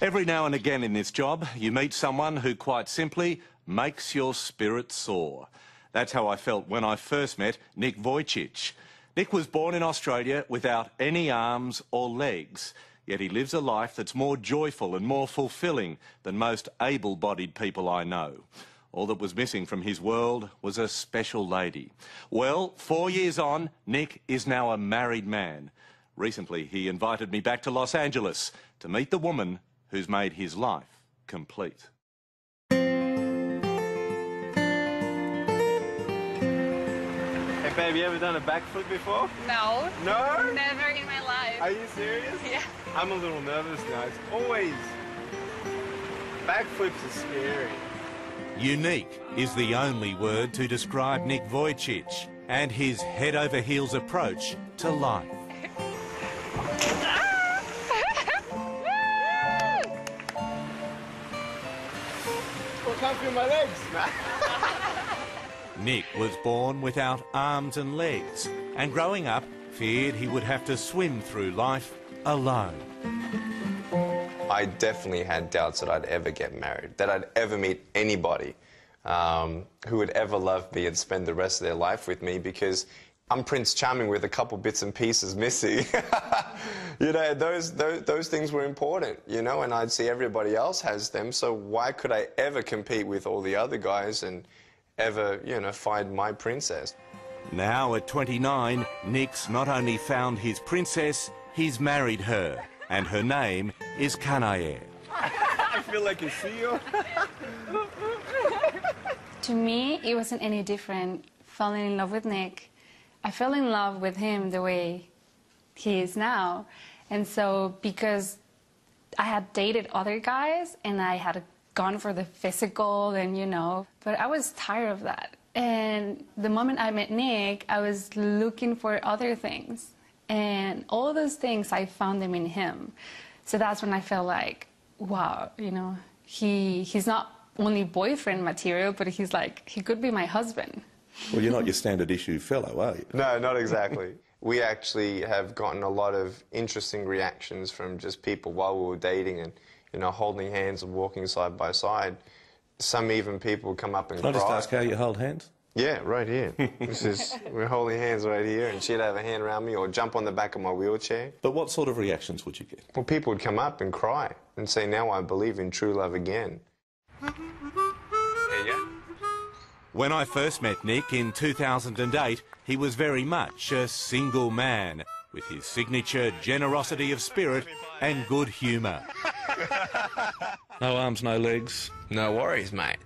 Every now and again in this job, you meet someone who quite simply makes your spirit soar. That's how I felt when I first met Nick Vujicic. Nick was born in Australia without any arms or legs, yet he lives a life that's more joyful and more fulfilling than most able-bodied people I know. All that was missing from his world was a special lady. Well, 4 years on, Nick is now a married man. Recently, he invited me back to Los Angeles to meet the woman who's made his life complete. Hey babe, you ever done a backflip before? No. No? Never in my life. Are you serious? Yeah. I'm a little nervous now. It's always... Backflips are scary. Unique is the only word to describe Nick Vujicic and his head-over-heels approach to life. I can't feel my legs. Nick was born without arms and legs, and growing up, feared he would have to swim through life alone. I definitely had doubts that I'd ever get married, that I'd ever meet anybody who would ever love me and spend the rest of their life with me, because I'm Prince Charming with a couple bits and pieces missing. You know, those things were important, you know, and I'd see everybody else has them, so why could I ever compete with all the other guys and ever, you know, find my princess? Now at 29, Nick's not only found his princess, he's married her, and her name is Kila. I feel like a CEO. To me, it wasn't any different falling in love with Nick. I fell in love with him the way he is now. And so because I had dated other guys and I had gone for the physical and, you know, but I was tired of that. And the moment I met Nick, I was looking for other things. And all those things, I found them in him. So that's when I felt like, wow, you know, he's not only boyfriend material, but he's like, he could be my husband. Well, you're not your standard issue fellow, are you? No, not exactly. We actually have gotten a lot of interesting reactions from just people while we were dating and, you know, holding hands and walking side by side. Some even people come up and Can cry. I just ask how you hold hands? Yeah, right here. We're holding hands right here, and she'd have a hand around me or jump on the back of my wheelchair. But what sort of reactions would you get? Well, people would come up and cry and say, now I believe in true love again. There you go. When I first met Nick in 2008, he was very much a single man, with his signature generosity of spirit and good humour. No arms, no legs. No worries, mate.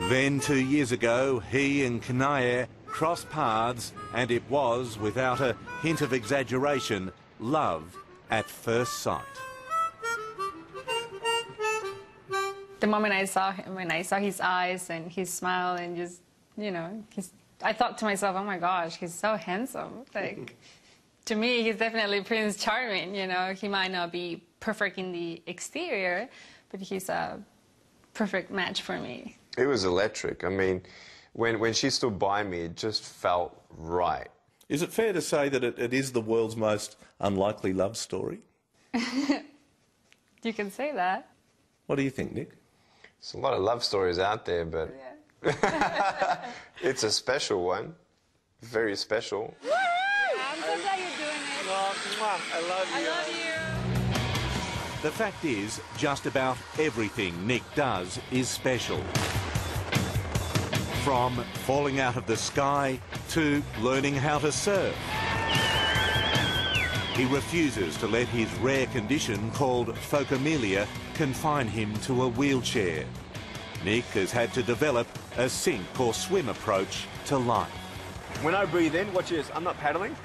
Then 2 years ago, he and Kila crossed paths, and it was, without a hint of exaggeration, love at first sight. The moment I saw him, when I saw his eyes and his smile and just, you know, I thought to myself, oh my gosh, he's so handsome. Like, to me, he's definitely Prince Charming, you know. He might not be perfect in the exterior, but he's a perfect match for me. It was electric. I mean, when she stood by me, it just felt right. Is it fair to say that it is the world's most unlikely love story? You can say that. What do you think, Nick? There's a lot of love stories out there, but Yeah. it's a special one. Very special. I'm so glad you're doing it. I love you. I love you. The fact is, just about everything Nick does is special. From falling out of the sky to learning how to surf. He refuses to let his rare condition called phocomelia confine him to a wheelchair. Nick has had to develop a sink or swim approach to life. When I breathe in, watch this, I'm not paddling.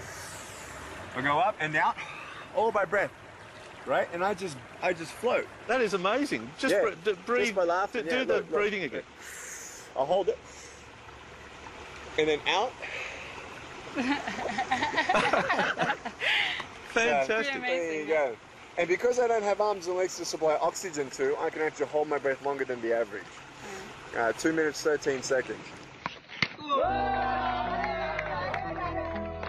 I go up and down, all by breath, right? And I just float. That is amazing. Just breathe. Just by laughing. Do the breathing again. I'll hold it. And then out. Fantastic. There you go. And because I don't have arms and legs to supply oxygen to, I can actually hold my breath longer than the average. 2 minutes, 13 seconds.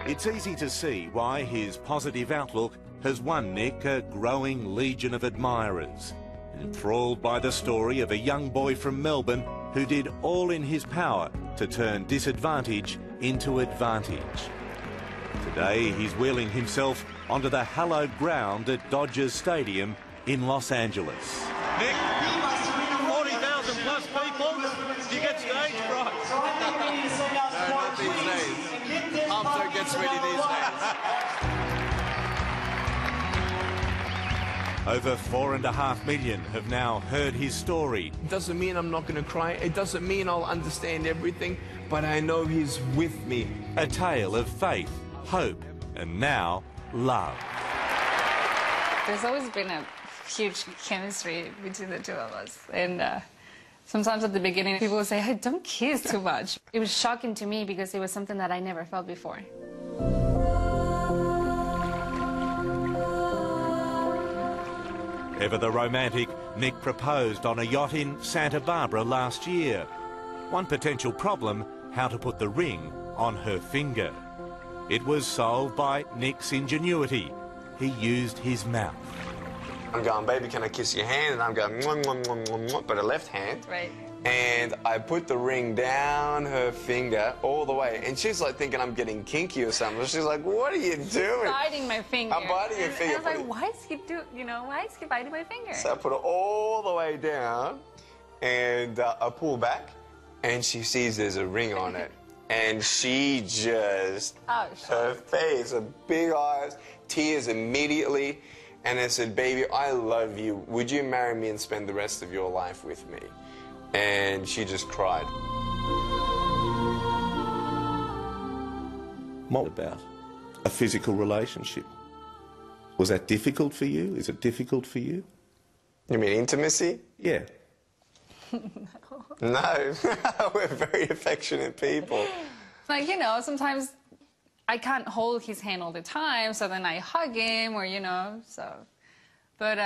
It's easy to see why his positive outlook has won Nick a growing legion of admirers. Enthralled by the story of a young boy from Melbourne who did all in his power to turn disadvantage into advantage. Today he's wheeling himself onto the hallowed ground at Dodgers Stadium in Los Angeles. Nick, 40,000 plus people, do you get stage fright? No, not these days. Arms don't get sweaty these days. Over 4.5 million have now heard his story. It doesn't mean I'm not going to cry. It doesn't mean I'll understand everything, but I know he's with me. A tale of faith, hope, and now love. There's always been a huge chemistry between the two of us. And sometimes at the beginning, people would say, hey, don't kiss too much. It was shocking to me because it was something that I never felt before. Ever the romantic, Nick proposed on a yacht in Santa Barbara last year. One potential problem, how to put the ring on her finger. It was solved by Nick's ingenuity. He used his mouth. I'm going, baby, can I kiss your hand? And I'm going, mwah, mwah, mwah, mwah, mwah, but a left hand. Right. And I put the ring down her finger all the way. And she's like thinking I'm getting kinky or something. She's like, what are you doing? Biting my finger. I'm biting your finger. And I was like, why is he why is he biting my finger? So I put it all the way down and I pull back and she sees there's a ring on it. And she just, her face, her big eyes, tears immediately. And I said, baby, I love you. Would you marry me and spend the rest of your life with me? And she just cried. What about a physical relationship? Was that difficult for you? Is it difficult for you? You mean intimacy? Yeah. No, we're very affectionate people. Like, you know, sometimes I can't hold his hand all the time, so then I hug him or, you know, so. But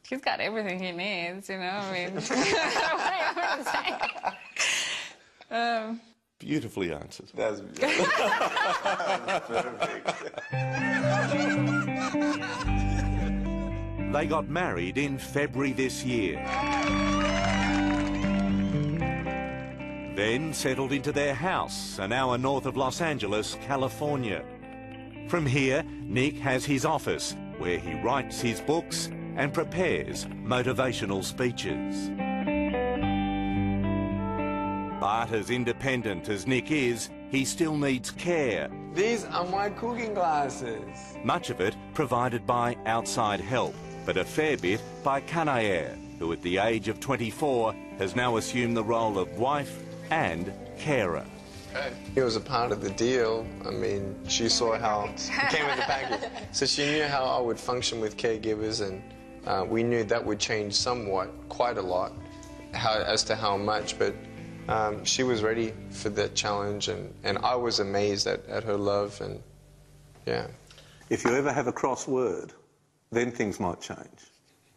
he's got everything he needs, you know, I mean, what am I going to say? Beautifully answered. That's perfect. They got married in February this year. Then settled into their house, an hour north of Los Angeles, California. From here, Nick has his office, where he writes his books and prepares motivational speeches. But as independent as Nick is, he still needs care. These are my cooking glasses. Much of it provided by outside help, but a fair bit by Kanaer, who at the age of 24 has now assumed the role of wife and carer. It was a part of the deal. I mean, she saw how it came with the package. So she knew how I would function with caregivers, and we knew that would change somewhat, quite a lot, as to how much, but she was ready for that challenge, and I was amazed at her love, and yeah. If you ever have a crossword, then things might change.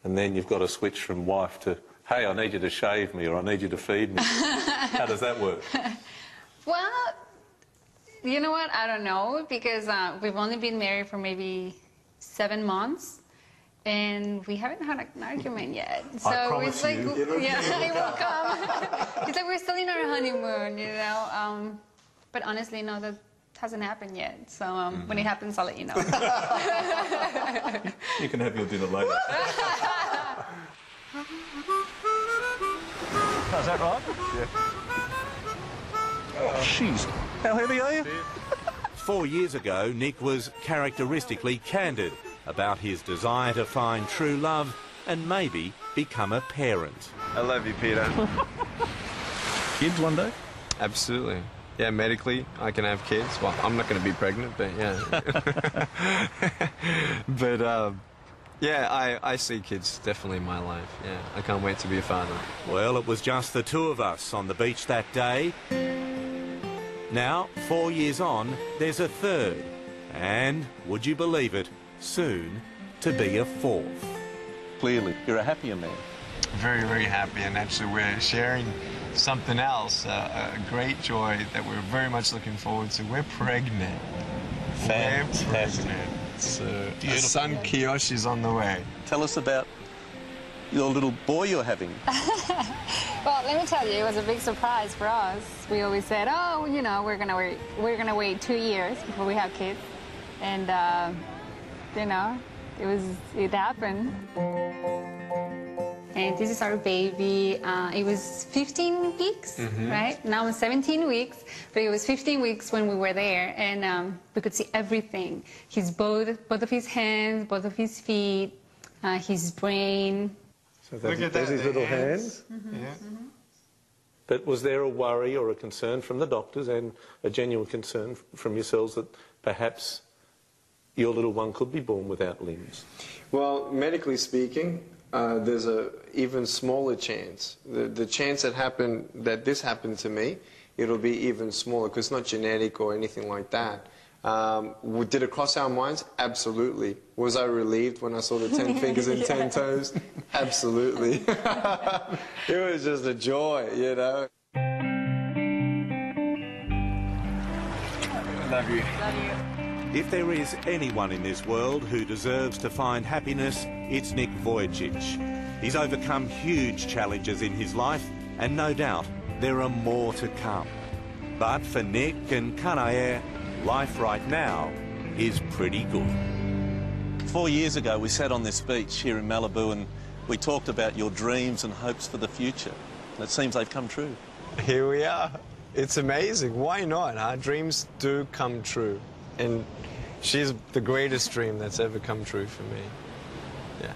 And then you've got to switch from wife to, hey, I need you to shave me or I need you to feed me. How does that work? Well, you know what? I don't know, because we've only been married for maybe 7 months, and we haven't had an argument yet. So I promise it's like, you. yeah, it will come. It's like we're still in our honeymoon, you know. But honestly, no, that hasn't happened yet. So when it happens, I'll let you know. You can have your dinner later. Is that right? Yeah. Oh, jeez. How heavy are you? 4 years ago, Nick was characteristically candid about his desire to find true love and maybe become a parent. I love you, Peter. Kids one day? Absolutely. Yeah, medically, I can have kids. Well, I'm not going to be pregnant, but yeah. But, yeah, I see kids definitely in my life. Yeah, I can't wait to be a father. Well, it was just the two of us on the beach that day. Now, 4 years on, there's a third. And, would you believe it, soon to be a fourth. Clearly, you're a happier man. Very, very happy, and actually we're sharing something else, a great joy that we're very much looking forward to. We're pregnant. Fantastic. We're pregnant. So our son Kiyoshi's on the way. Tell us about your little boy you're having. Well, let me tell you, it was a big surprise for us. We always said, oh, you know, we're gonna wait 2 years before we have kids, and you know, it happened. And this is our baby. It was 15 weeks, right? Now it's 17 weeks, but it was 15 weeks when we were there, and we could see everything. Both of his hands, both of his feet, his brain. So there's his little hands. But was there a worry or a concern from the doctors and a genuine concern from yourselves that perhaps your little one could be born without limbs? Well, medically speaking, there's a even smaller chance. The chance that this happened to me, it'll be even smaller because it's not genetic or anything like that. Did it cross our minds? Absolutely. Was I relieved when I saw the 10 fingers and 10 toes? Absolutely. It was just a joy, you know. Love you. Love you. If there is anyone in this world who deserves to find happiness, it's Nick Vujicic. He's overcome huge challenges in his life, and no doubt there are more to come. But for Nick and Kanae, life right now is pretty good. 4 years ago, we sat on this beach here in Malibu and we talked about your dreams and hopes for the future. And it seems they've come true. Here we are. It's amazing. Why not? Our dreams do come true. And she's the greatest dream that's ever come true for me. Yeah.